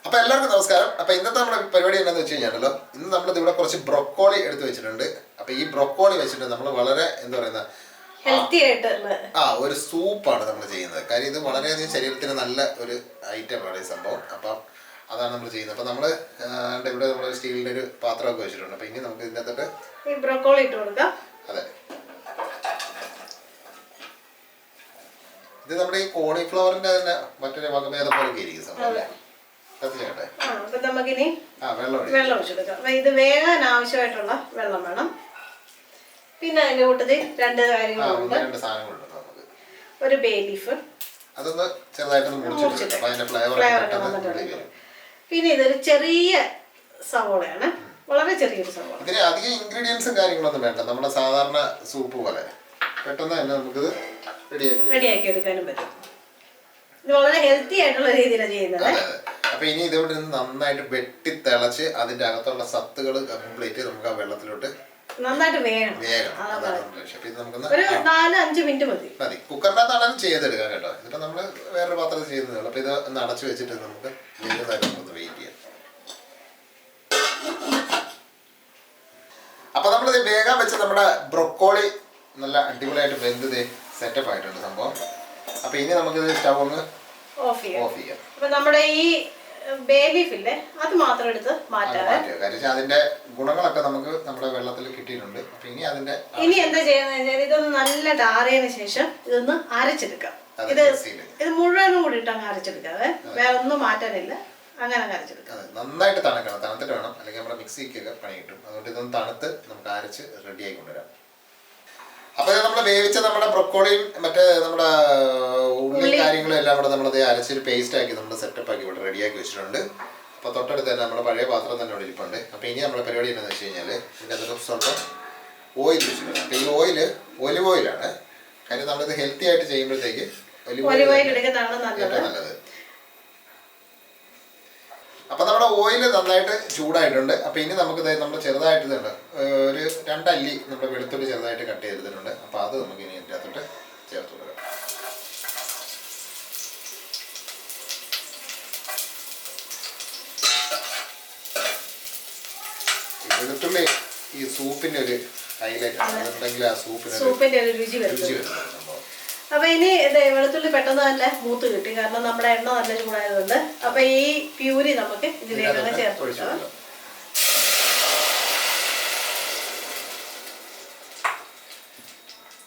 അപ്പോൾ എല്ലാവർക്കും നമസ്കാരം. അപ്പോൾ ഇന്നത്തെ നമ്മുടെ പരിപാടി എന്താണെന്ന് വെച്ച് കഴിഞ്ഞാലോ, ഇന്ന് നമ്മൾ ഇവിടെ കുറച്ച് ബ്രൊക്കോളി എടുത്ത് വെച്ചിട്ടുണ്ട്. അപ്പോൾ ഈ ബ്രൊക്കോളി വെച്ചിട്ട് നമ്മൾ വളരെ എന്താ പറയുന്ന ഹെൽത്തി ആയിട്ടുള്ള ഒരു സൂപ്പാണ് നമ്മൾ ചെയ്യുന്നത്. കാര്യം ഇത് വളരെയധികം ശരീരത്തിന് നല്ല ഒരു ഐറ്റമാണ് ഈ സംഭവം. അപ്പം അതാണ് നമ്മൾ ചെയ്യുന്നത്. അപ്പോൾ നമ്മൾ ഇവിടെ നമ്മൾ സ്റ്റീലിൻ്റെ ഒരു പാത്രമൊക്കെ വെച്ചിട്ടുണ്ട്. അപ്പോൾ ഇനി നമുക്ക് ഇതിനകത്തോട്ട് ഈ ബ്രൊക്കോളി ഇട്ട് കൊടുക്കാം. അതെ, ഇത് നമ്മുടെ ഈ കോളിഫ്ലവറിന്റെ തന്നെ മറ്റൊരു വകഭേദം പോലെ ഇരിക്കും സംഭവം. അപ്പൊ നമുക്കിനി വെള്ളം ഒഴിച്ചെടുക്കാം. അപ്പൊ ഇത് വേകാൻ ആവശ്യമായിട്ടുള്ള വെള്ളം വേണം. പിന്നെ അതിന്റെ കൂട്ടത്തിൽ രണ്ട് കാര്യങ്ങളുണ്ട്. ഒരു ബേ ലീഫ്, അതൊന്ന് ചെറുതായിട്ടൊന്ന് ഫ്ലേവർ. പിന്നെ ഇതൊരു ചെറിയ സവോളയാണ്, വളരെ ചെറിയൊരു സവോള. ഇതിന് അധികം ഇൻഗ്രീഡിയൻസും കാര്യങ്ങളൊന്നും വേണ്ട. നമ്മുടെ സാധാരണ സൂപ്പ് പോലെ പെട്ടെന്ന് തന്നെ നമുക്കിത് റെഡിയാക്കി എടുക്കാനും പറ്റും. ഇത് വളരെ ഹെൽത്തി ആയിട്ടുള്ള രീതിയിലാണ് ചെയ്യുന്നത്. അപ്പൊ ഇനി ഇതോടെ നിന്ന് നന്നായിട്ട് വെട്ടി തിളച്ച് അതിന്റെ അകത്തുള്ള സത്തുകൾ കംപ്ലീറ്റ് നമുക്ക് ആ വെള്ളത്തിലോട്ട് നന്നായിട്ട് വേണം. ഒരു 4-5 മിനിറ്റ് മതി. കുക്കറിനകത്താണെങ്കിലും ചെയ്തെടുക്കാം കേട്ടോ. ഇതിപ്പോ നമ്മള് വേറൊരു പാത്രത്തിൽ ചെയ്യുന്നതേ ഉള്ളൂ. അപ്പൊ ഇത് ഒന്ന് അടച്ചു വെച്ചിട്ട് നമുക്ക് വെയിറ്റ് ചെയ്യാം. അപ്പൊ നമ്മളിത് വേഗം വെച്ച് നമ്മുടെ ബ്രൊക്കോളി നല്ല അടിപൊളിയായിട്ട് വെന്ത് സെറ്റപ്പ് ആയിട്ടുണ്ട് സംഭവം. അപ്പൊ ഇനി നമുക്കിത് സ്റ്റവ് ഒന്ന് ഓഫ് ചെയ്യാം. അപ്പൊ നമ്മുടെ ഈ ബേ ലീഫ് ഇല്ലേ, അത് മാത്രം എടുത്ത് മാറ്റാതെ. കാര്യം അതിന്റെ ഗുണങ്ങളൊക്കെ നമുക്ക് നമ്മുടെ വെള്ളത്തിൽ കിട്ടിയിട്ടുണ്ട്. അപ്പൊ ഇനി എന്താ ചെയ്യുന്നത് വെച്ചാൽ ഇതൊന്ന് നല്ല ഡാറിയതിനു ശേഷം ഇതൊന്ന് അരച്ചെടുക്കാം. ഇത് മുഴുവനും കൂടി ഇട്ട് അങ്ങ് അരച്ചെടുക്കാതെ, വേറെ ഒന്നും മാറ്റാനില്ല. അങ്ങനെ അരച്ചെടുക്കാം. നന്നായിട്ട് തണുക്കണം. തണുത്തിട്ട് വേണം, അല്ലെങ്കിൽ നമ്മുടെ മിക്സിക്കൊക്കെ പണി കിട്ടും. അതുകൊണ്ട് ഇതൊന്ന് തണുത്ത് നമുക്ക് അരച്ച് റെഡിയായി കൊണ്ടുവരാം. അപ്പൊ നമ്മൾ വേവിച്ച നമ്മുടെ ബ്രൊക്കോളിയും മറ്റേ നമ്മുടെ ഉള്ളി കാര്യങ്ങളും എല്ലാം കൂടെ നമ്മളത് അരച്ചൊരു പേസ്റ്റ് ആക്കി നമ്മൾ സെറ്റപ്പ് ആക്കി ഇവിടെ റെഡിയാക്കി വെച്ചിട്ടുണ്ട്. അപ്പൊ തൊട്ടടുത്ത് തന്നെ നമ്മുടെ പഴയ പാത്രം തന്നെ ഇവിടെ ഇരിപ്പുണ്ട്. അപ്പൊ ഇനി നമ്മുടെ പരിപാടി എന്താണെന്ന് വെച്ച് കഴിഞ്ഞാല് ഇതിൻ്റെ അകത്ത് സ്വല്പം ഓയിൽ വെച്ചിട്ടുണ്ട്. അപ്പൊ ഈ ഓയില് ഒലിവ് ഓയിലാണ്. കാര്യം നമ്മളിത് ഹെൽത്തി ആയിട്ട് ചെയ്യുമ്പോഴത്തേക്ക് ഒലിവ് ഓയിൽ ഏറ്റവും നല്ലത്. അപ്പൊ നമ്മുടെ ഓയിൽ നന്നായിട്ട് ചൂടായിട്ടുണ്ട്. അപ്പൊ ഇനി നമുക്ക് നമ്മൾ ചെറുതായിട്ട് ഇതുണ്ട് ഒരു 2 അല്ലി നമ്മുടെ വെളുത്തുള്ളി ചെറുതായിട്ട് കട്ട് ചെയ്തിട്ടുണ്ട്. അപ്പൊ അത് നമുക്ക് ഇനി ഇതിൻ്റെ അകത്തോട്ട് ചേർത്ത് കൊടുക്കാം. വെളുത്തുള്ളി ഈ സൂപ്പിന്റെ ഒരു ഹൈലൈറ്റ് ആണ്. അതുണ്ടെങ്കിൽ ആ സൂപ്പിന്റെ ഒരു രുചി വരും. അപ്പൊ ഇനി വെളുത്തുള്ളി പെട്ടെന്ന് തന്നെ മൂത്ത് കിട്ടി, കാരണം നമ്മുടെ എണ്ണ നല്ല ചൂടായതുകൊണ്ട്. അപ്പൊ ഈ പ്യൂരി നമുക്ക് ഇതിലേക്ക് ചേർത്ത് കൊടുക്കാം.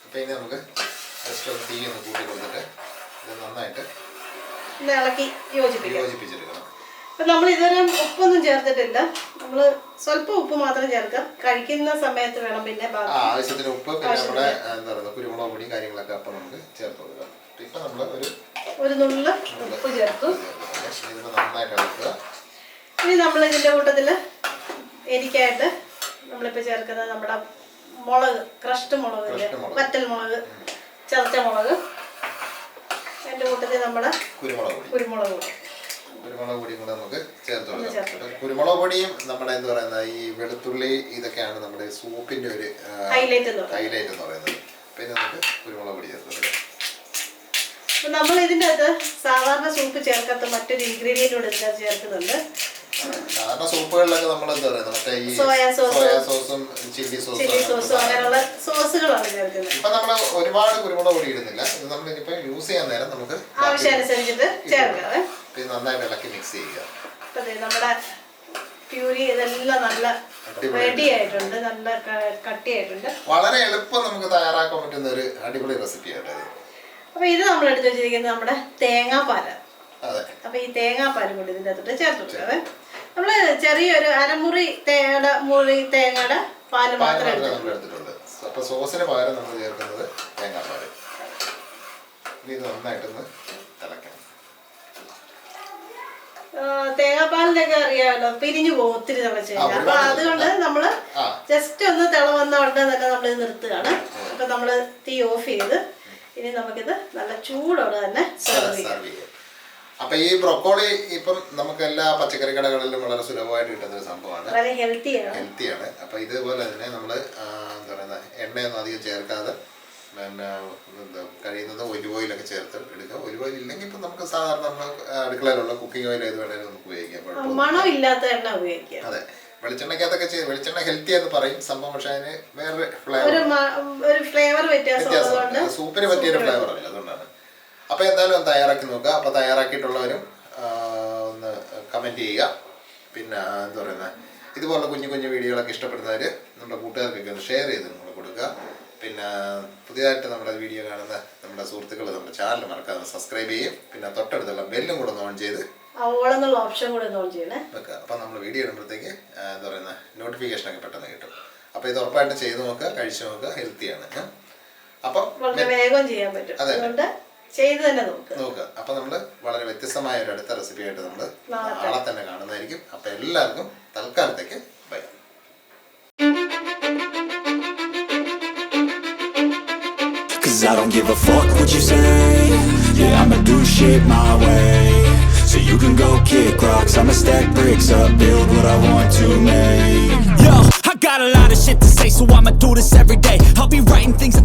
അപ്പൊ ഇനി നമുക്ക് തീ ഒന്ന് കൂട്ടി കൊടുത്തിട്ട് ഇത് നന്നായിട്ട് ഇളക്കി യോജിപ്പിച്ചെടുക്കണം. അപ്പൊ നമ്മൾ ഇതുവരെ ഉപ്പൊന്നും ചേർത്തിട്ടില്ല. നമ്മള് സ്വല്പം ഉപ്പ് മാത്രം ചേർക്കാം. കഴിക്കുന്ന സമയത്ത് വേണം പിന്നെ ആവശ്യത്തിന് ഉപ്പ്, പിന്നെ നമ്മുടെ എന്താ പറയുക കുരുമുളക് പൊടിയും കാര്യങ്ങളൊക്കെ അപ്പം നമുക്ക് ചേർത്ത് കൊടുക്കാം. ഇപ്പൊ നമ്മൾ ഒരു നുള്ള് ഉപ്പ് ചേർത്തു. നന്നായിട്ട് ഇളക്കുക. ഇനി നമ്മൾ ഇതിന്റെ കൂട്ടത്തില് എരിക്കായിട്ട് നമ്മളിപ്പോ ചേർക്കുന്നത് നമ്മുടെ മുളക്, ക്രഷ്ഡ് മുളക്, വറ്റൽ മുളക്, ചതച്ച മുളക്. അതിന്റെ കൂട്ടത്തിൽ നമ്മുടെ കുരുമുളക് പൊടി കൂടെ നമുക്ക് ചേർത്ത് കൊടുക്കാം. കുരുമുളക് പൊടിയും നമ്മുടെ എന്താ പറയുന്ന ഈ വെളുത്തുള്ളി ഇതൊക്കെയാണ് നമ്മുടെ സൂപ്പിന്റെ ഒരു ഹൈലൈറ്റ് എന്ന് പറയുന്നത്. പിന്നെ നമുക്ക് കുരുമുളക് പൊടി ചേർത്ത് കൊടുക്കാം. നമ്മൾ ഇതിൻ്റെ അകത്ത് സാധാരണ സൂപ്പ് ചേർക്കാത്ത മറ്റൊരു ഇൻഗ്രീഡിയൻ്റ് കൂടെ ഇതിനകത്ത് ചേർക്കുന്നുണ്ട്. സാധാരണ സൂപ്പുകളിലൊക്കെ നമ്മൾ എന്താ പറയുക മറ്റേ ഈ സോയാ സോസും ചില്ലി സോസും അങ്ങനെയുള്ള സോസുകളാണ് ചേർക്കുന്നത്. ഇപ്പൊ നമ്മൾ ഒരുപാട് കുരുമുളക് പൊടി ഇടുന്നില്ല. ഇത് നമ്മൾ ഇനിയിപ്പോ യൂസ് ചെയ്യാൻ നേരം നമുക്ക് ആവശ്യാനുസരിച്ചിട്ട് ചേർക്കാതെ നന്നായിട്ട് ഇളക്കി മിക്സ് ചെയ്യുക. അപ്പൊ നമ്മുടെ പ്യൂരി ഇതെല്ലാം നല്ല റെഡി ആയിട്ടുണ്ട്, നല്ല കട്ടിയായിട്ടുണ്ട്. വളരെ എളുപ്പം നമുക്ക് തയ്യാറാക്കാൻ പറ്റുന്ന ഒരു അടിപൊളി റെസിപ്പിയാണ്. അപ്പൊ ഇത് നമ്മൾ എടുത്ത് വെച്ചിരിക്കുന്നത് നമ്മുടെ തേങ്ങാപ്പാലാണ്. അപ്പൊ ഈ തേങ്ങാപ്പാൽ കൂടി ഇതിൻ്റെ അകത്തോട്ട് ചേർത്ത് കൊടുക്കാതെ നമ്മള് ചെറിയൊരു അരമുറി തേങ്ങയുടെ പാല് മാത്രമേ എടുത്തിട്ടുള്ളൂ. അപ്പൊ സോസിന് പകരം നമ്മൾ ചേർക്കുന്നത് തേങ്ങാപ്പാല്. ഇത് നന്നായിട്ടൊന്ന് തിളക്കണം. തേങ്ങാപ്പാലിനൊക്കെ അറിയാമല്ലോ, പിരിഞ്ഞു പോകും ഒത്തിരി തിളച്ച് കഴിഞ്ഞാൽ. അപ്പൊ അതുകൊണ്ട് നമ്മള് ജസ്റ്റ് ഒന്ന് തിള വന്ന ഉടനെ തന്നെ നമ്മളിത് നിർത്തുകയാണ്. അപ്പൊ നമ്മള് തീ ഓഫ് ചെയ്ത് ഇനി നമുക്കിത് നല്ല ചൂടോടെ തന്നെ സെർവ് ചെയ്യാം. അപ്പൊ ഈ ബ്രൊക്കോളി ഇപ്പം നമുക്ക് എല്ലാ പച്ചക്കറി കടകളിലും വളരെ സുലഭമായിട്ട് കിട്ടുന്ന ഒരു സംഭവമാണ്. ഹെൽത്തിയാണ്. അപ്പൊ ഇതുപോലെ തന്നെ നമ്മള് എന്താ പറയുക എണ്ണയൊന്നും അധികം ചേർക്കാതെ പിന്നെ എന്താ കഴിയുന്നത് ഒലിവ് ഓയിലൊക്കെ ചേർത്ത് എടുക്കുക. ഒലിവ് ഓയിൽ ഇല്ലെങ്കിൽ ഇപ്പം നമുക്ക് സാധാരണ നമ്മൾ അടുക്കളയിലുള്ള കുക്കിംഗ് ഓയിൽ ഏത് വേണേലും നമുക്ക് ഉപയോഗിക്കാം. മണമില്ലാത്ത എണ്ണ ഉപയോഗിക്കാം. അതെ, വെളിച്ചെണ്ണയ്ക്കകത്തൊക്കെ ചെയ്ത് വെളിച്ചെണ്ണ ഹെൽത്തി എന്ന് പറയും സംഭവം, പക്ഷെ അതിന് വേറെ ഫ്ലേവർ വ്യത്യാസമുണ്ട്. സൂപ്പിന് പറ്റിയൊരു ഫ്ലേവർ അല്ല, അതുകൊണ്ടാണ്. അപ്പോൾ എന്തായാലും ഒന്ന് തയ്യാറാക്കി നോക്കുക. അപ്പോൾ തയ്യാറാക്കിയിട്ടുള്ളവരും ഒന്ന് കമൻറ്റ് ചെയ്യുക. പിന്നെ എന്താ പറയുന്നത്, ഇതുപോലുള്ള കുഞ്ഞു കുഞ്ഞു വീഡിയോകളൊക്കെ ഇഷ്ടപ്പെടുന്നവർ നമ്മുടെ കൂട്ടുകാർക്കൊക്കെ ഒന്ന് ഷെയർ ചെയ്ത് നമ്മൾ കൊടുക്കുക. പിന്നെ പുതിയതായിട്ട് നമ്മുടെ വീഡിയോ കാണുന്ന നമ്മുടെ സുഹൃത്തുക്കൾ നമ്മുടെ ചാനൽ മറക്കാതെ സബ്സ്ക്രൈബ് ചെയ്യും. പിന്നെ തൊട്ടടുത്തുള്ള ബെല്ലും കൂടെ ഒന്ന് ഓൺ ചെയ്ത് ഓപ്ഷൻ കൂടെ ഓൺ ചെയ്യണേ വെക്കുക. അപ്പം നമ്മൾ വീഡിയോ ഇടുമ്പോഴത്തേക്ക് എന്താ പറയുന്ന നോട്ടിഫിക്കേഷനൊക്കെ പെട്ടെന്ന് കിട്ടും. അപ്പോൾ ഇത് ഉറപ്പായിട്ട് ചെയ്ത് നോക്കുക, കഴിച്ചു നോക്കുക, ഹെൽത്തിയാണ്. അപ്പം വളരെ വേഗം ചെയ്യാൻ പറ്റും. അതുകൊണ്ട് ചെയ്ത് തന്നെ നോക്കുക. അപ്പം നമ്മൾ വളരെ വ്യത്യസ്തമായ ഒരു അടുത്ത റെസിപ്പി ആയിട്ട് നമ്മൾ നാളെ തന്നെ കാണുന്നതായിരിക്കും. അപ്പം എല്ലാവർക്കും തൽക്കാലത്തേക്ക് by. Cause I don't give a fuck what you say. Yeah, I'ma do shit my way. So you can go kick rocks, I'ma stack bricks up, build what I want to make. Yo, I got a lot of shit to say, so I'ma do this every day. I'll be writing things